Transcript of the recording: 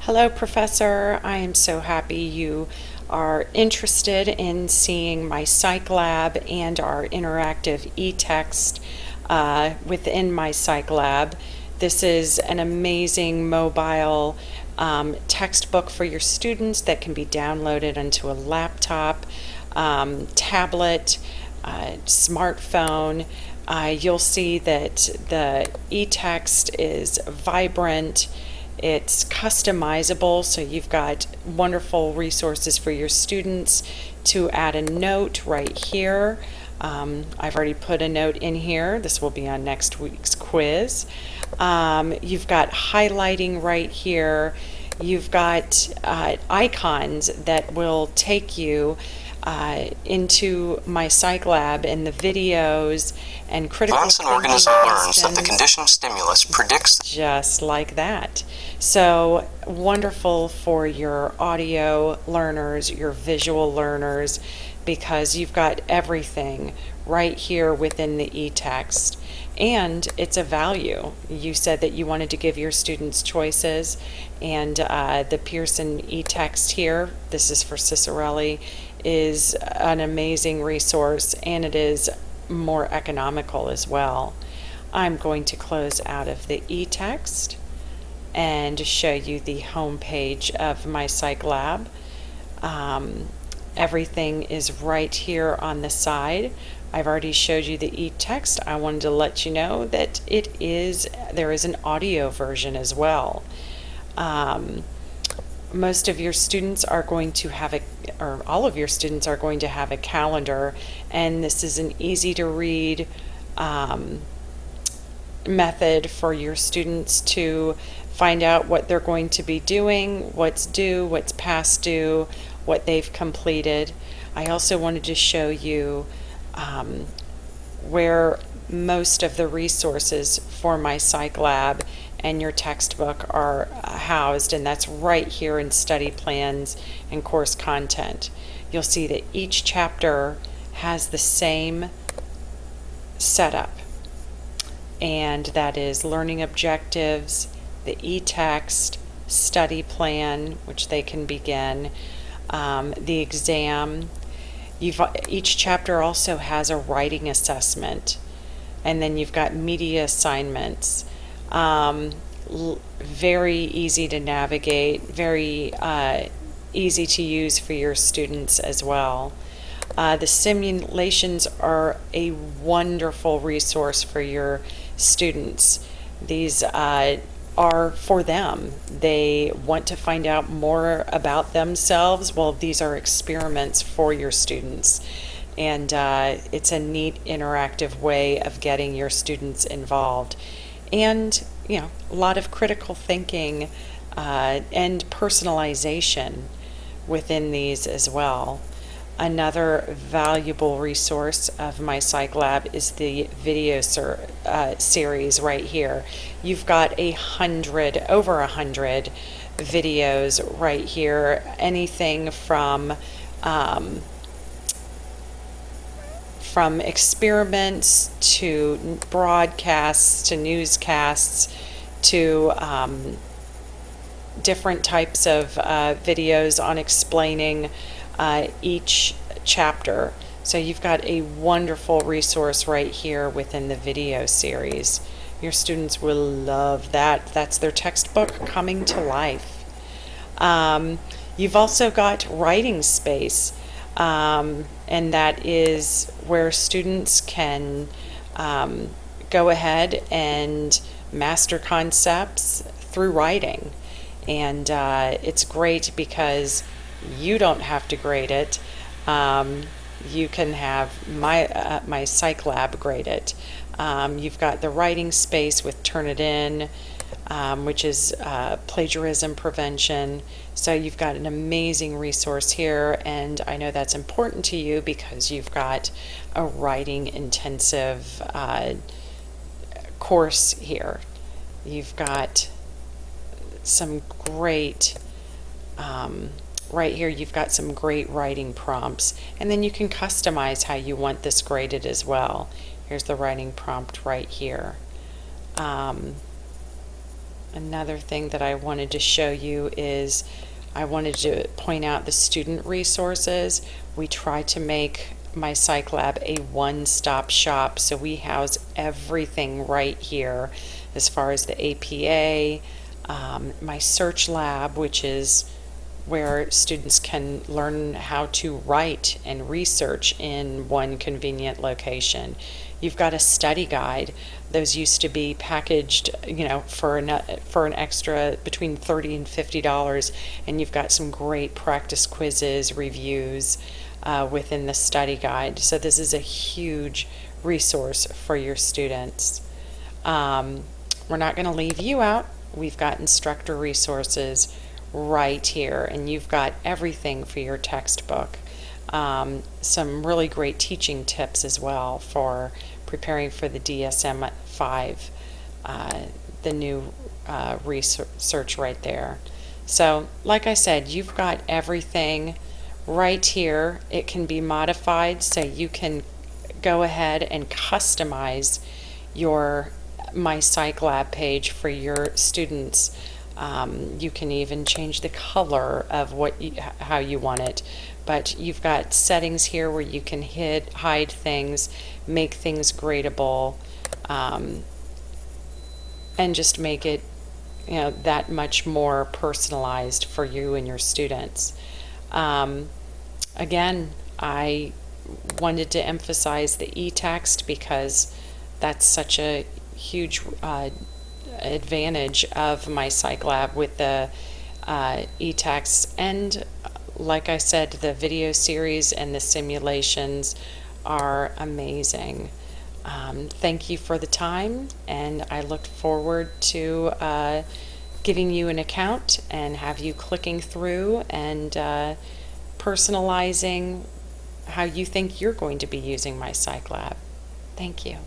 Hello, Professor. I am so happy you are interested in seeing MyPsychLab and our interactive e-text within MyPsychLab. This is an amazing mobile textbook for your students that can be downloaded onto a laptop, tablet, smartphone. You'll see that the e-text is vibrant. It's customizable, so you've got wonderful resources for your students to add a note right here. I've already put a note in here. This will be on next week's quiz. You've got highlighting right here. You've got icons that will take you into MyPsychLab and the videos and critical Once an organism learns that the conditioned stimulus predicts, just like that. So wonderful for your audio learners, your visual learners, because you've got everything right here within the e-text. And it's a value. You said that you wanted to give your students choices, and the Pearson e-text here, this is for Cicerelli, is an amazing resource, and it is more economical as well. I'm going to close out of the e-text and show you the home page of MyPsychLab. Everything is right here on the side. I've already showed you the e-text. I wanted to let you know that there is an audio version as well. Most of your students are going to have all of your students are going to have a calendar, and this is an easy to read method for your students to find out what they're going to be doing, what's due, what's past due, what they've completed. I also wanted to show you where most of the resources for MyPsychLab and your textbook are housed, and that's right here in study plans and course content. You'll see that each chapter has the same setup, and that is learning objectives, the e-text, study plan, which they can begin, the exam. Each chapter also has a writing assessment, and then you've got media assignments. Very easy to navigate, very easy to use for your students as well. The simulations are a wonderful resource for your students. These are for them. They want to find out more about themselves. Well, these are experiments for your students. And it's a neat interactive way of getting your students involved. And, a lot of critical thinking and personalization within these as well. Another valuable resource of MyPsychLab is the video series right here. You've got over 100 videos right here, anything from experiments to broadcasts to newscasts to different types of videos on explaining each chapter. So you've got a wonderful resource right here within the video series. Your students will love that. That's their textbook coming to life. You've also got writing space, and that is where students can go ahead and master concepts through writing. And it's great because you don't have to grade it. You can have MyPsychLab grade it. You've got the writing space with Turnitin, which is plagiarism prevention. So you've got an amazing resource here, and I know that's important to you because you've got a writing intensive course here. You've got some great right here, you've got some great writing prompts, and then you can customize how you want this graded as well. Here's the writing prompt right here. Another thing that I wanted to show you is I wanted to point out the student resources. We try to make MyPsychLab a one-stop shop, so we house everything right here as far as the APA, my search lab, which is where students can learn how to write and research in one convenient location. You've got a study guide. Those used to be packaged, for an extra between $30 and $50, and you've got some great practice quizzes, reviews within the study guide. So this is a huge resource for your students. We're not going to leave you out. We've got instructor resources right here, and you've got everything for your textbook. Some really great teaching tips as well for preparing for the DSM-5, the new research right there. So, like I said, you've got everything right here. It can be modified, so you can go ahead and customize your MyPsychLab page for your students. You can even change the color of how you want it. But you've got settings here where you can hide things, make things gradable, and just make it that much more personalized for you and your students. Again, I wanted to emphasize the e-text because that's such a huge advantage of MyPsychLab with the e-text. And like I said, the video series and the simulations are amazing. Thank you for the time, and I look forward to giving you an account and have you clicking through and personalizing how you think you're going to be using MyPsychLab. Thank you.